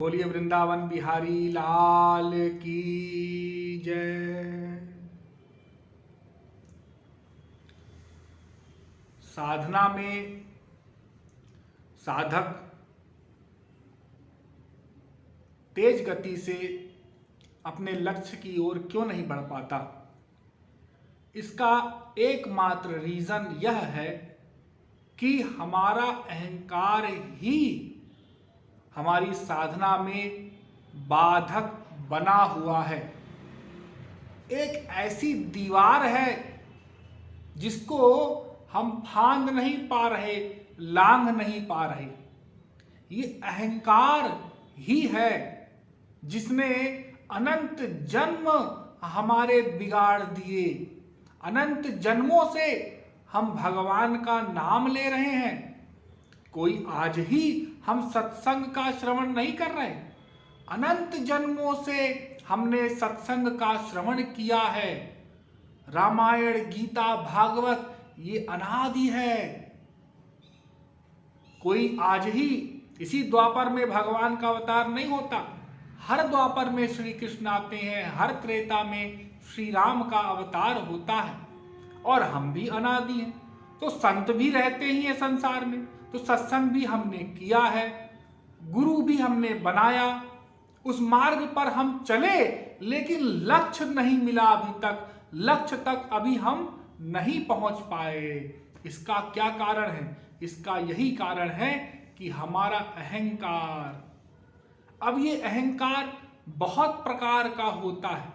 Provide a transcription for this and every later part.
बोलिए वृंदावन बिहारी लाल की जय। साधना में साधक तेज गति से अपने लक्ष्य की ओर क्यों नहीं बढ़ पाता? इसका एकमात्र रीजन यह है कि हमारा अहंकार ही हमारी साधना में बाधक बना हुआ है। एक ऐसी दीवार है जिसको हम फांद नहीं पा रहे, लांघ नहीं पा रहे। ये अहंकार ही है जिसने अनंत जन्म हमारे बिगाड़ दिए। अनंत जन्मों से हम भगवान का नाम ले रहे हैं। कोई आज ही हम सत्संग का श्रवण नहीं कर रहे। अनंत जन्मों से हमने सत्संग का श्रवण किया है। रामायण, गीता, भागवत ये अनादि है। कोई आज ही इसी द्वापर में भगवान का अवतार नहीं होता। हर द्वापर में श्री कृष्ण आते हैं, हर त्रेता में श्री राम का अवतार होता है। और हम भी अनादि हैं, तो संत भी रहते ही हैं संसार में, तो सत्संग भी हमने किया है, गुरु भी हमने बनाया, उस मार्ग पर हम चले, लेकिन लक्ष्य नहीं मिला अभी तक। लक्ष्य तक अभी हम नहीं पहुंच पाए। इसका क्या कारण है? इसका यही कारण है कि हमारा अहंकार। अब ये अहंकार बहुत प्रकार का होता है।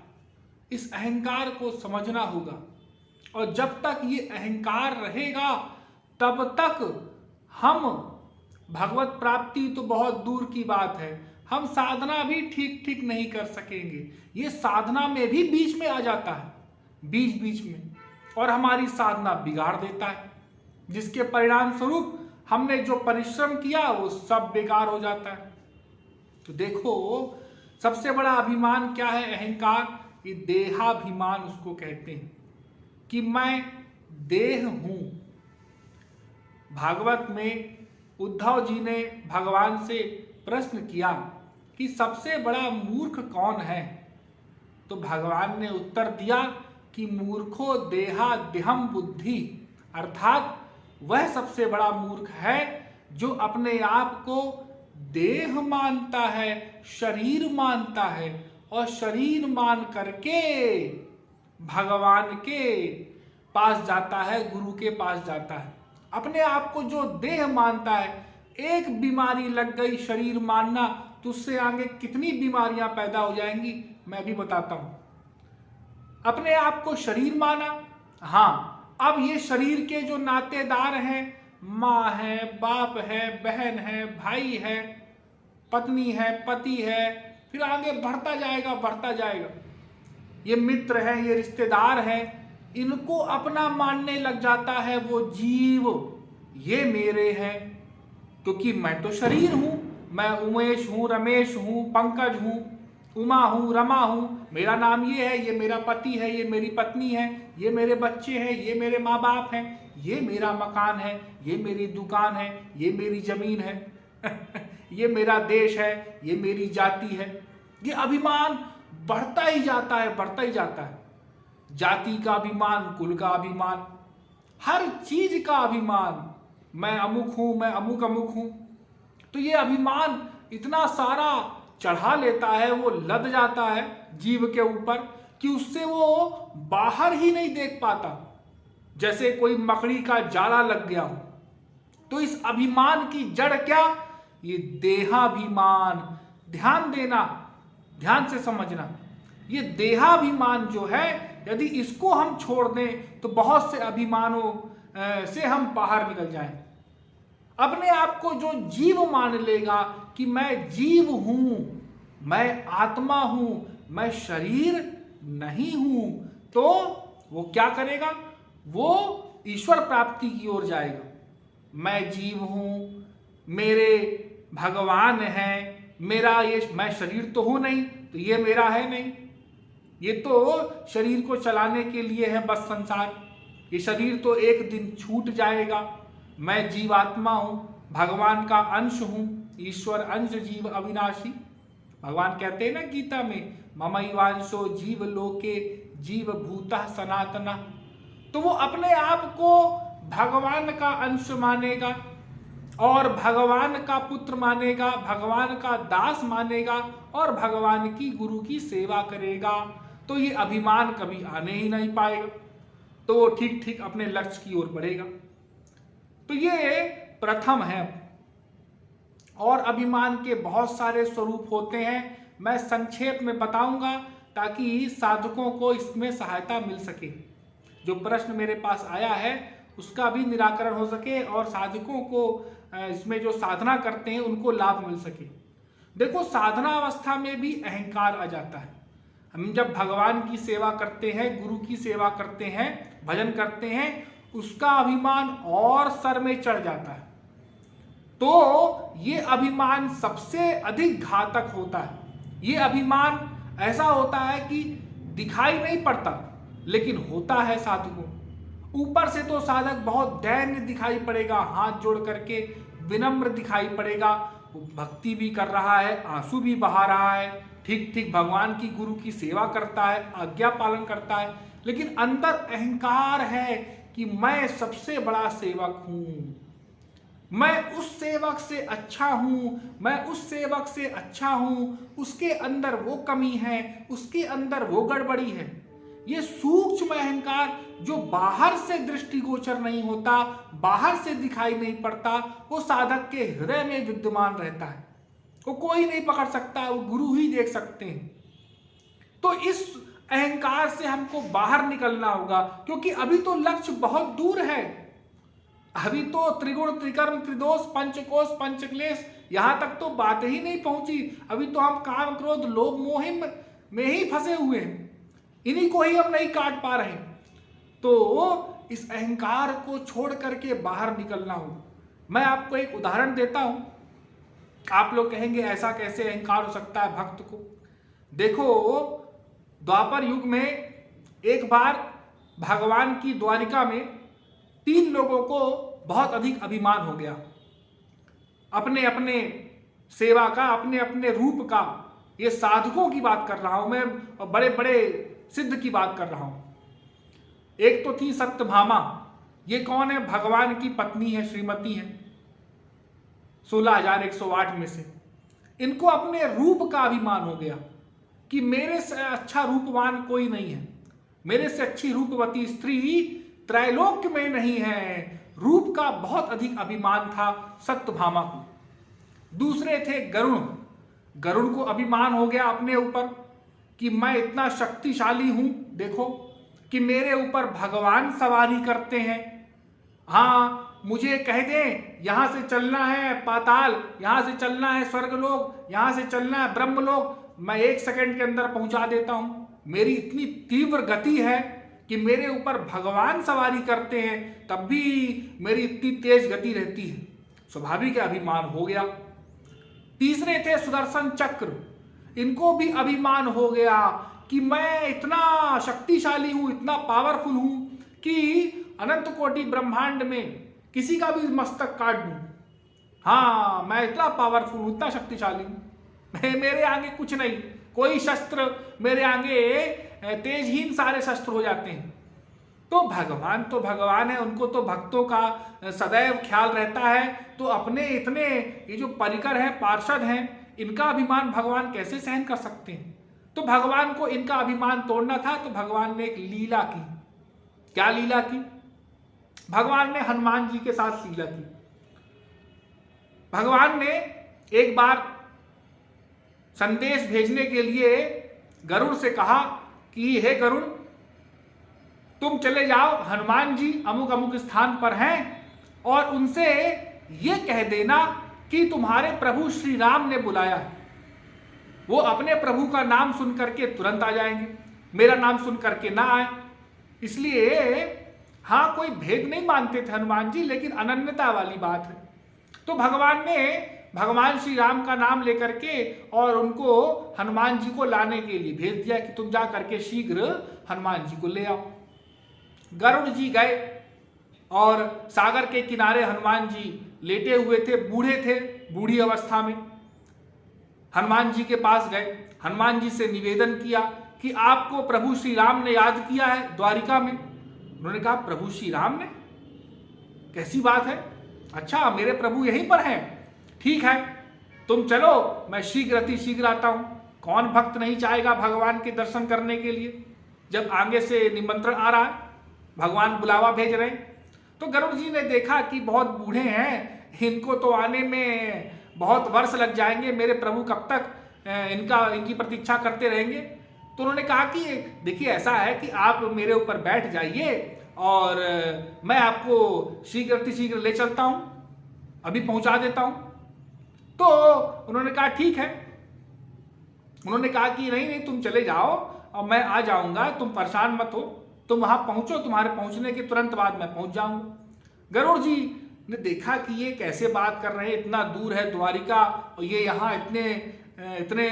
इस अहंकार को समझना होगा, और जब तक ये अहंकार रहेगा तब तक हम भगवत प्राप्ति तो बहुत दूर की बात है, हम साधना भी ठीक नहीं कर सकेंगे। ये साधना में भी बीच में आ जाता है, बीच में, और हमारी साधना बिगाड़ देता है, जिसके परिणाम स्वरूप हमने जो परिश्रम किया वो सब बेकार हो जाता है। तो देखो, सबसे बड़ा अभिमान क्या है? अहंकार। ये देहाभिमान उसको कहते हैं कि मैं देह हूं। भागवत में उद्धव जी ने भगवान से प्रश्न किया कि सबसे बड़ा मूर्ख कौन है? तो भगवान ने उत्तर दिया कि मूर्खो देहा देहम बुद्धि, अर्थात वह सबसे बड़ा मूर्ख है जो अपने आप को देह मानता है, शरीर मानता है, और शरीर मान करके भगवान के पास जाता है, गुरु के पास जाता है। अपने आप को जो देह मानता है, एक बीमारी लग गई शरीर मानना, तो उससे आगे कितनी बीमारियां पैदा हो जाएंगी मैं भी बताता हूं। अपने आप को शरीर माना, हाँ, अब ये शरीर के जो नातेदार हैं, माँ है, बाप है, बहन है, भाई है, पत्नी है, पति है, फिर आगे बढ़ता जाएगा। ये मित्र हैं, ये रिश्तेदार हैं, इनको अपना मानने लग जाता है वो जीव। ये मेरे हैं, क्योंकि मैं तो शरीर हूं। मैं उमेश हूं, रमेश हूं, पंकज हूं, उमा हूं, रमा हूं, मेरा नाम ये है, ये मेरा पति है, ये मेरी पत्नी है, ये मेरे बच्चे हैं, ये मेरे माँ बाप हैं, ये मेरा मकान है, ये मेरी दुकान है, ये मेरी जमीन है ये मेरा देश है, ये मेरी जाति है। ये अभिमान बढ़ता ही जाता है। जाति का अभिमान, कुल का अभिमान, हर चीज का अभिमान। मैं अमुक हूं, मैं अमुक हूं। तो ये अभिमान इतना सारा चढ़ा लेता है, वो लद जाता है जीव के ऊपर कि उससे वो बाहर ही नहीं देख पाता, जैसे कोई मकड़ी का जाला लग गया हो। तो इस अभिमान की जड़ क्या? ये देहाभिमान। ध्यान देना, ध्यान से समझना। ये देहाभिमान जो है, यदि इसको हम छोड़ दें तो बहुत से अभिमानों से हम बाहर निकल जाएं। अपने आप को जो जीव मान लेगा कि मैं जीव हूं, मैं आत्मा हूं, मैं शरीर नहीं हूं, तो वो क्या करेगा? वो ईश्वर प्राप्ति की ओर जाएगा। मैं जीव हूं, मेरे भगवान हैं, मेरा ये, मैं शरीर तो हूं नहीं, तो ये मेरा है नहीं, ये तो शरीर को चलाने के लिए है बस संसार। ये शरीर तो एक दिन छूट जाएगा। मैं जीवात्मा हूं, भगवान का अंश हूं, ईश्वर अंश जीव अविनाशी। भगवान कहते हैं ना गीता में, ममैवांशो जीव लोके जीव भूतः सनातना। तो वो अपने आप को भगवान का अंश मानेगा और भगवान का पुत्र मानेगा, भगवान का दास मानेगा और भगवान की गुरु की सेवा करेगा। तो ये अभिमान कभी आने ही नहीं पाएगा, तो वो ठीक ठीक अपने लक्ष्य की ओर बढ़ेगा। तो ये प्रथम है। और अभिमान के बहुत सारे स्वरूप होते हैं, मैं संक्षेप में बताऊंगा ताकि साधकों को इसमें सहायता मिल सके। जो प्रश्न मेरे पास आया है उसका भी निराकरण हो सके और साधकों को इसमें जो साधना करते हैं उनको लाभ मिल सके। देखो, साधना अवस्था में भी अहंकार आ जाता है। हम जब भगवान की सेवा करते हैं, गुरु की सेवा करते हैं, भजन करते हैं, उसका अभिमान और सर में चढ़ जाता है। तो ये अभिमान सबसे अधिक घातक होता है। ये अभिमान ऐसा होता है कि दिखाई नहीं पड़ता लेकिन होता है साधकों। ऊपर से तो साधक बहुत दैन्य दिखाई पड़ेगा, हाथ जोड़ करके विनम्र दिखाई पड़ेगा, वो भक्ति भी कर रहा है, आंसू भी बहा रहा है, ठीक ठीक भगवान की गुरु की सेवा करता है, आज्ञा पालन करता है, लेकिन अंदर अहंकार है कि मैं सबसे बड़ा सेवक हूं, मैं उस सेवक से अच्छा हूं, मैं उस सेवक से अच्छा हूं, उसके अंदर वो कमी है, उसके अंदर वो गड़बड़ी है। ये सूक्ष्म अहंकार जो बाहर से दृष्टिगोचर नहीं होता, बाहर से दिखाई नहीं पड़ता, वो साधक के हृदय में विद्यमान रहता है। वो कोई नहीं पकड़ सकता, वो गुरु ही देख सकते हैं। तो इस अहंकार से हमको बाहर निकलना होगा, क्योंकि अभी तो लक्ष्य बहुत दूर है। अभी तो त्रिगुण त्रिकर्म त्रिदोष पंचकोश पंचक्लेश यहां तक तो बात ही नहीं पहुंची। अभी तो हम काम क्रोध लोभ मोह में ही फंसे हुए हैं, इन्हीं को ही हम नहीं काट पा रहे। तो इस अहंकार को छोड़ करके बाहर निकलना हो। मैं आपको एक उदाहरण देता हूं। आप लोग कहेंगे ऐसा कैसे अहंकार हो सकता है भक्त को। देखो, द्वापर युग में एक बार भगवान की द्वारिका में 3 लोगों को बहुत अधिक अभिमान हो गया, अपने अपने सेवा का, अपने अपने रूप का। ये साधकों की बात कर रहा हूं मैं, और बड़े बड़े सिद्ध की बात कर रहा हूं। एक तो थी सत्यभामा। ये कौन है? भगवान की पत्नी है, श्रीमती है, 16,108 में से। इनको अपने रूप का अभिमान हो गया कि मेरे से अच्छा रूपवान कोई नहीं है, मेरे से अच्छी रूपवती स्त्री त्रैलोक्य में नहीं है। रूप का बहुत अधिक अभिमान था सत्यभामा को। दूसरे थे गरुण। गरुण को अभिमान हो गया अपने ऊपर कि मैं इतना शक्तिशाली हूं, देखो कि मेरे ऊपर भगवान सवारी करते हैं। हाँ, मुझे कह दें यहां से चलना है पाताल, यहां से चलना है स्वर्गलोक, यहां से चलना है ब्रह्मलोक, मैं 1 सेकंड के अंदर पहुंचा देता हूं। मेरी इतनी तीव्र गति है कि मेरे ऊपर भगवान सवारी करते हैं, तब भी मेरी इतनी तेज गति रहती है। स्वाभाविक अभिमान हो गया। तीसरे थे सुदर्शन चक्र। इनको भी अभिमान हो गया कि मैं इतना शक्तिशाली हूं, इतना पावरफुल हूं कि अनंत कोटि ब्रह्मांड में किसी का भी मस्तक काट दूं। हाँ, मैं इतना पावरफुल हूं, इतना शक्तिशाली हूं, मेरे आगे कुछ नहीं, कोई शस्त्र मेरे आगे तेजहीन सारे शस्त्र हो जाते हैं। तो भगवान है, उनको तो भक्तों का सदैव ख्याल रहता है। तो अपने इतने ये जो परिकर हैं, पार्षद हैं, इनका अभिमान भगवान कैसे सहन कर सकते हैं? तो भगवान को इनका अभिमान तोड़ना था, तो भगवान ने एक लीला की। क्या लीला की? भगवान ने हनुमान जी के साथ लीला की। भगवान ने एक बार संदेश भेजने के लिए गरुड़ से कहा कि हे गरुड़, तुम चले जाओ, हनुमान जी अमुक अमुक स्थान पर हैं, और उनसे ये कह देना कि तुम्हारे प्रभु श्री राम ने बुलाया है। वो अपने प्रभु का नाम सुन करके तुरंत आ जाएंगे, मेरा नाम सुन करके ना आए। इसलिए हाँ, कोई भेद नहीं मानते थे हनुमान जी, लेकिन अनन्यता वाली बात है। तो भगवान ने भगवान श्री राम का नाम लेकर के और उनको हनुमान जी को लाने के लिए भेज दिया कि तुम जा करके शीघ्र हनुमान जी को ले आओ। गरुड़ जी गए और सागर के किनारे हनुमान जी लेटे हुए थे, बूढ़े थे, बूढ़ी अवस्था में। हनुमान जी के पास गए, हनुमान जी से निवेदन किया कि आपको प्रभु श्री राम ने याद किया है द्वारिका में। उन्होंने कहा प्रभु श्री राम ने, कैसी बात है? अच्छा, मेरे प्रभु यहीं पर हैं, ठीक है तुम चलो, मैं शीघ्र अति शीघ्र आता हूं। कौन भक्त नहीं चाहेगा भगवान के दर्शन करने के लिए, जब आगे से निमंत्रण आ रहा है, भगवान बुलावा भेज रहे हैं। तो गरुड़ जी ने देखा कि बहुत बूढ़े हैं, इनको तो आने में बहुत वर्ष लग जाएंगे, मेरे प्रभु कब तक इनकी प्रतीक्षा करते रहेंगे। तो उन्होंने कहा कि देखिए ऐसा है कि आप मेरे ऊपर बैठ जाइए और मैं आपको शीघ्र अतिशीघ्र ले चलता हूं, अभी पहुंचा देता हूं। तो उन्होंने कहा ठीक है। उन्होंने कहा कि नहीं नहीं तुम चले जाओ और मैं आ जाऊंगा, तुम परेशान मत हो, तुम वहां पहुंचो, तुम्हारे पहुंचने के तुरंत बाद मैं पहुंच जाऊंगा। गरुड़ जी ने देखा कि ये कैसे बात कर रहे हैं, इतना दूर है द्वारिका और ये यहाँ इतने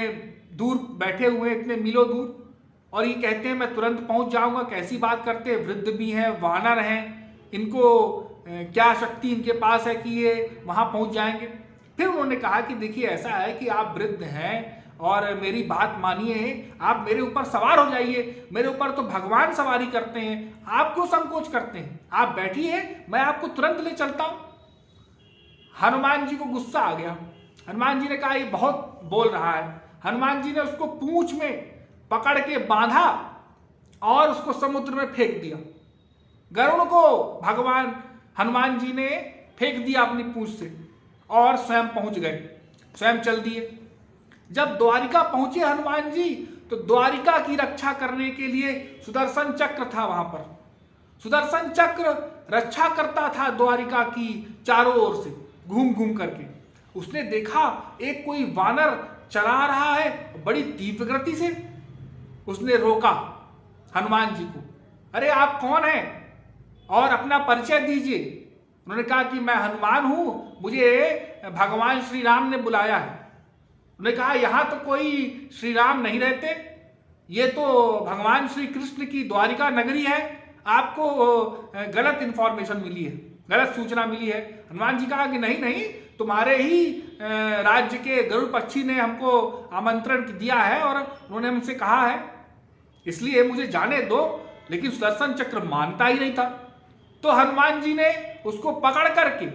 दूर बैठे हुए हैं, इतने मीलों दूर, और ये कहते हैं मैं तुरंत पहुंच जाऊंगा। कैसी बात करते हैं, वृद्ध भी हैं, वानर हैं, इनको क्या शक्ति इनके पास है कि ये वहां पहुंच जाएंगे। फिर उन्होंने कहा कि देखिए ऐसा है कि आप वृद्ध हैं और मेरी बात मानिए, आप मेरे ऊपर सवार हो जाइए, मेरे ऊपर तो भगवान सवारी करते हैं, आप क्यों संकोच करते हैं, आप बैठिए, मैं आपको तुरंत ले चलता हूं। हनुमान जी को गुस्सा आ गया। हनुमान जी ने कहा ये बहुत बोल रहा है। हनुमान जी ने उसको पूंछ में पकड़ के बांधा और उसको समुद्र में फेंक दिया। गरुड़ को भगवान हनुमान जी ने फेंक दिया अपनी पूंछ से और स्वयं पहुंच गए, स्वयं चल दिए। जब द्वारिका पहुंचे हनुमान जी, तो द्वारिका की रक्षा करने के लिए सुदर्शन चक्र था वहां पर। सुदर्शन चक्र रक्षा करता था द्वारिका की चारों ओर से घूम घूम करके। उसने देखा एक कोई वानर चला रहा है बड़ी तीव्र गति से। उसने रोका हनुमान जी को, अरे आप कौन हैं और अपना परिचय दीजिए। उन्होंने कहा कि मैं हनुमान हूं, मुझे भगवान श्री राम ने बुलाया है। उन्होंने कहा यहां तो कोई श्री राम नहीं रहते, ये तो भगवान श्री कृष्ण की द्वारिका नगरी है, आपको गलत इंफॉर्मेशन मिली है, गलत सूचना मिली है। हनुमान जी कहा कि नहीं नहीं, तुम्हारे ही राज्य के गरुड़ पक्षी ने हमको आमंत्रण दिया है और उन्होंने हमसे कहा है, इसलिए मुझे जाने दो। लेकिन सुदर्शन चक्र मानता ही नहीं था। तो हनुमान जी ने उसको पकड़ करके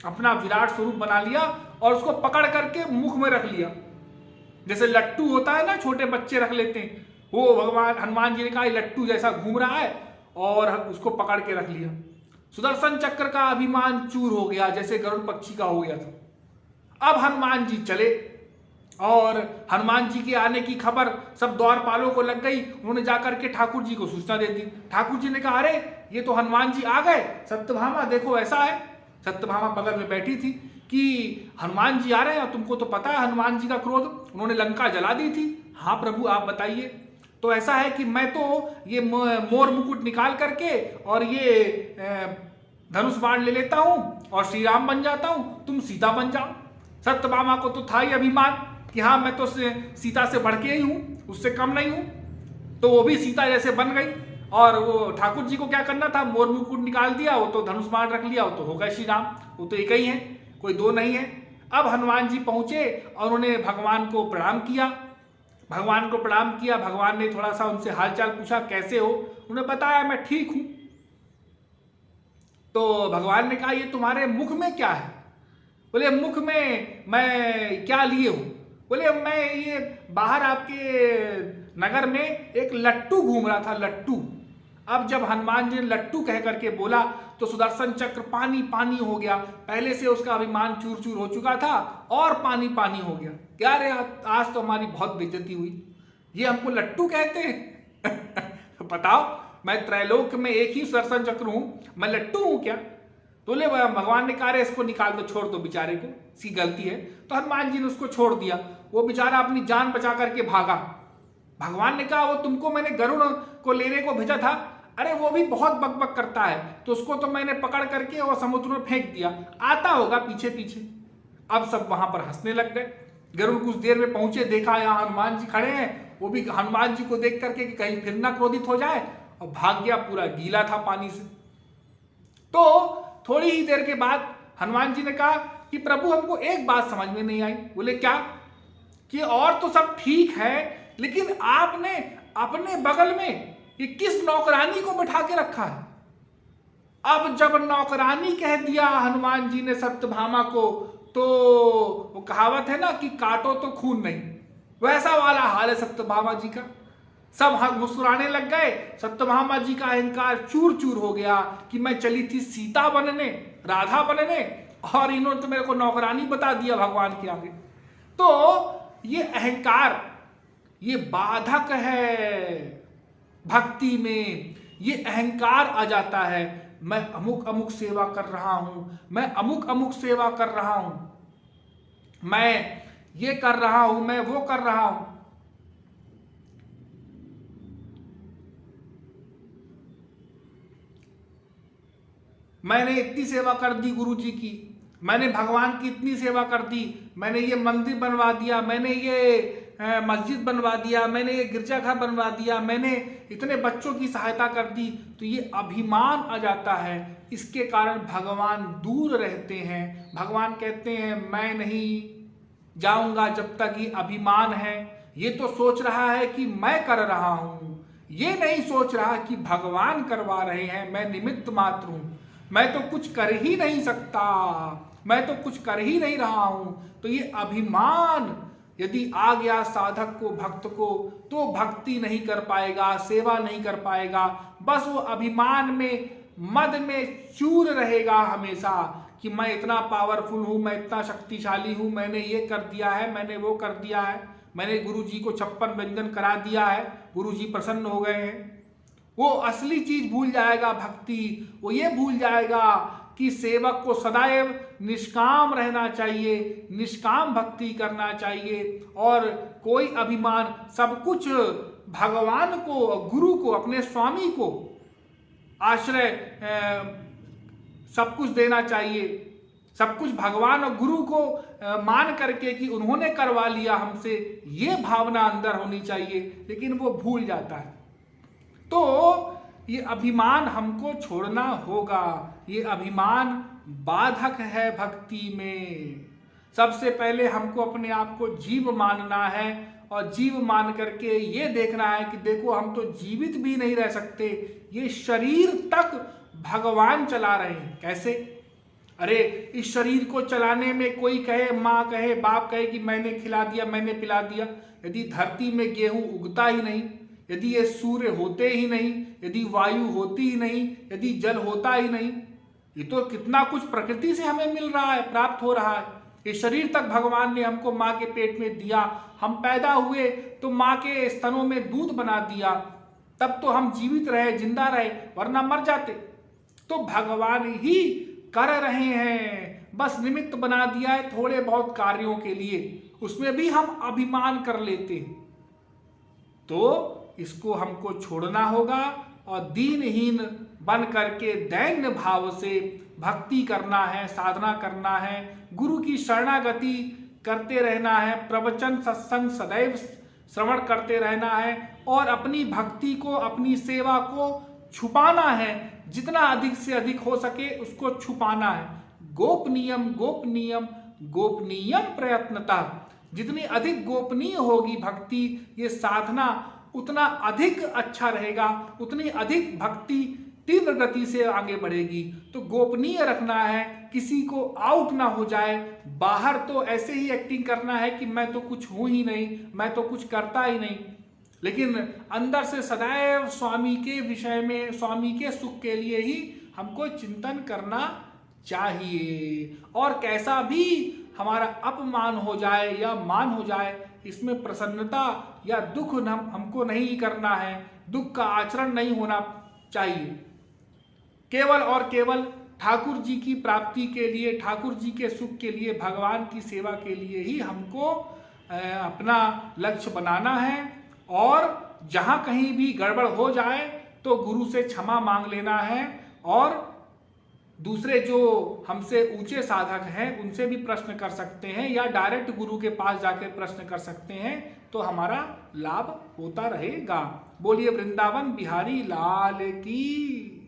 अपना विराट स्वरूप बना लिया और उसको पकड़ करके मुख में रख लिया, जैसे लट्टू होता है ना, छोटे बच्चे रख लेते हैं, वो भगवान हनुमान जी ने कहा लट्टू जैसा घूम रहा है और उसको पकड़ के रख लिया। सुदर्शन चक्र का अभिमान चूर हो गया, जैसे गरुड़ पक्षी का हो गया था। अब हनुमान जी चले और हनुमान जी के आने की खबर सब द्वारपालों को लग गई। उन्होंने जाकर के ठाकुर जी को सूचना दे दी। ठाकुर जी ने कहा अरे ये तो हनुमान जी आ गए, सत्यभामा देखो ऐसा है। सत्यभामा बगल में बैठी थी कि हनुमान जी आ रहे हैं और तुमको तो पता है हनुमान जी का क्रोध, उन्होंने लंका जला दी थी। हाँ प्रभु आप बताइए। तो ऐसा है कि मैं तो ये मोर मुकुट निकाल करके और ये धनुष बाण ले लेता हूं और श्री राम बन जाता हूं, तुम सीता बन जाओ। सत्यभामा को तो था ही अभिमान कि हाँ मैं तो सीता से बढ़ के ही हूं, उससे कम नहीं हूं। तो वो भी सीता जैसे बन गई और वो ठाकुर जी को क्या करना था, मोर मुकुट निकाल दिया, वो तो धनुष बाण रख लिया, वो तो हो गए श्री राम, वो तो एक ही है, कोई दो नहीं है। अब हनुमान जी पहुंचे और उन्होंने भगवान को प्रणाम किया। भगवान को प्रणाम किया, भगवान ने थोड़ा सा उनसे हालचाल पूछा कैसे हो, उन्हें बताया मैं ठीक हूं। तो भगवान ने कहा ये तुम्हारे मुख में क्या है? बोले मुख में मैं क्या लिए हूं? बोले मैं ये बाहर आपके नगर में एक लट्टू घूम रहा था, लट्टू। अब जब हनुमान जी ने लट्टू कह करके बोला तो सुदर्शन चक्र पानी पानी हो गया। पहले से उसका अभिमान चूर चूर हो चुका था और पानी पानी हो गया। क्या रे आज तो हमारी बहुत बेइज्जती हुई, ये हमको लट्टू कहते हैं। बताओ मैं त्रैलोक में एक ही सुदर्शन चक्र हूं, मैं लट्टू हूं क्या? तो ले भगवान ने कहा इसको निकाल दो, छोड़ दो बेचारे को, इसकी गलती है। तो हनुमान जी ने उसको छोड़ दिया। वो बेचारा अपनी जान बचा करके भागा। भगवान ने कहा वो तुमको मैंने गरुड़ को लेने को भेजा था, अरे वो भी बहुत बकबक करता है, तो उसको तो मैंने पकड़ करके और समुद्र में फेंक दिया, आता होगा पीछे पीछे। अब सब वहां पर हंसने लग गए। गरुड़ कुछ देर में पहुंचे, देखा यहाँ हनुमान जी खड़े हैं, वो भी हनुमान जी को देख करके कि कहीं फिर ना क्रोधित हो जाए, और भाग गया, पूरा गीला था पानी से। तो थोड़ी ही देर के बाद हनुमान जी ने कहा कि प्रभु हमको एक बात समझ में नहीं आई। बोले क्या? कि और तो सब ठीक है, लेकिन आपने अपने बगल में ये किस नौकरानी को बिठा के रखा है। अब जब नौकरानी कह दिया हनुमान जी ने सत्यभामा को, तो वो कहावत है ना कि काटो तो खून नहीं, वैसा वाला हाल है सत्यभामा जी का। सब मुस्कुराने लग गए। सत्यभामा जी का अहंकार चूर चूर हो गया कि मैं चली थी सीता बनने, राधा बनने, और इन्होंने तो मेरे को नौकरानी बता दिया भगवान के आगे। तो ये अहंकार, ये बाधक है भक्ति में। ये अहंकार आ जाता है, मैं अमुक अमुक सेवा कर रहा हूं, मैं अमुक अमुक सेवा कर रहा हूं, मैं ये कर रहा हूं, मैं वो कर रहा हूं। मैंने इतनी सेवा कर दी गुरु जी की, मैंने भगवान की इतनी सेवा कर दी, मैंने ये मंदिर बनवा दिया, मैंने ये मस्जिद बनवा दिया, मैंने ये गिरजाघर बनवा दिया, मैंने इतने बच्चों की सहायता कर दी। तो ये अभिमान आ जाता है। इसके कारण भगवान दूर रहते हैं। भगवान कहते हैं मैं नहीं जाऊंगा जब तक ये अभिमान है। ये तो सोच रहा है कि मैं कर रहा हूं, ये नहीं सोच रहा कि भगवान करवा रहे हैं, मैं निमित्त मात्र हूं, मैं तो कुछ कर ही नहीं सकता, मैं तो कुछ कर ही नहीं रहा हूं। तो ये अभिमान यदि आ गया साधक को, भक्त को, तो भक्ति नहीं कर पाएगा, सेवा नहीं कर पाएगा। बस वो अभिमान में, मद में चूर रहेगा हमेशा कि मैं इतना पावरफुल हूं, मैं इतना शक्तिशाली हूं, मैंने ये कर दिया है, मैंने वो कर दिया है, मैंने गुरु जी को 56 व्यंजन करा दिया है, गुरु जी प्रसन्न हो गए हैं। वो असली चीज भूल जाएगा भक्ति। वो ये भूल जाएगा कि सेवक को सदैव निष्काम रहना चाहिए, निष्काम भक्ति करना चाहिए, और कोई अभिमान, सब कुछ भगवान को, गुरु को, अपने स्वामी को आश्रय सब कुछ देना चाहिए। सब कुछ भगवान और गुरु को मान करके कि उन्होंने करवा लिया हमसे, ये भावना अंदर होनी चाहिए, लेकिन वो भूल जाता है। तो ये अभिमान हमको छोड़ना होगा। ये अभिमान बाधक है भक्ति में। सबसे पहले हमको अपने आप को जीव मानना है, और जीव मान करके ये देखना है कि देखो हम तो जीवित भी नहीं रह सकते, ये शरीर तक भगवान चला रहे हैं। कैसे? अरे इस शरीर को चलाने में कोई कहे, माँ कहे, बाप कहे कि मैंने खिला दिया, मैंने पिला दिया, यदि धरती में गेहूं उगता ही नहीं, यदि ये सूर्य होते ही नहीं, यदि वायु होती ही नहीं, यदि जल होता ही नहीं, ये तो कितना कुछ प्रकृति से हमें मिल रहा है, प्राप्त हो रहा है। ये शरीर तक भगवान ने हमको माँ के पेट में दिया, हम पैदा हुए तो माँ के स्तनों में दूध बना दिया, तब तो हम जीवित रहे, जिंदा रहे, वरना मर जाते। तो भगवान ही कर रहे हैं, बस निमित्त बना दिया है थोड़े बहुत कार्यों के लिए, उसमें भी हम अभिमान कर लेते हैं। तो इसको हमको छोड़ना होगा और दीनहीन बन करके दैन्य भाव से भक्ति करना है, साधना करना है, गुरु की शरणागति करते रहना है, प्रवचन सत्संग सदैव श्रवण करते रहना है, और अपनी भक्ति को, अपनी सेवा को छुपाना है, जितना अधिक से अधिक हो सके उसको छुपाना है। गोपनीयम गोपनीयम गोपनीयम प्रयत्नता, जितनी अधिक गोपनीय होगी भक्ति, ये साधना, उतना अधिक अच्छा रहेगा, उतनी अधिक भक्ति तीव्र गति से आगे बढ़ेगी। तो गोपनीय रखना है, किसी को आउट ना हो जाए। बाहर तो ऐसे ही एक्टिंग करना है कि मैं तो कुछ हूं ही नहीं, मैं तो कुछ करता ही नहीं, लेकिन अंदर से सदैव स्वामी के विषय में, स्वामी के सुख के लिए ही हमको चिंतन करना चाहिए। और कैसा भी हमारा अपमान हो जाए या मान हो जाए, इसमें प्रसन्नता या दुख हमको नहीं करना है, दुख का आचरण नहीं होना चाहिए। केवल और केवल ठाकुर जी की प्राप्ति के लिए, ठाकुर जी के सुख के लिए, भगवान की सेवा के लिए ही हमको अपना लक्ष्य बनाना है। और जहाँ कहीं भी गड़बड़ हो जाए तो गुरु से क्षमा मांग लेना है, और दूसरे जो हमसे ऊंचे साधक हैं उनसे भी प्रश्न कर सकते हैं, या डायरेक्ट गुरु के पास जाकर प्रश्न कर सकते हैं, तो हमारा लाभ होता रहेगा। बोलिए वृंदावन बिहारी लाल की।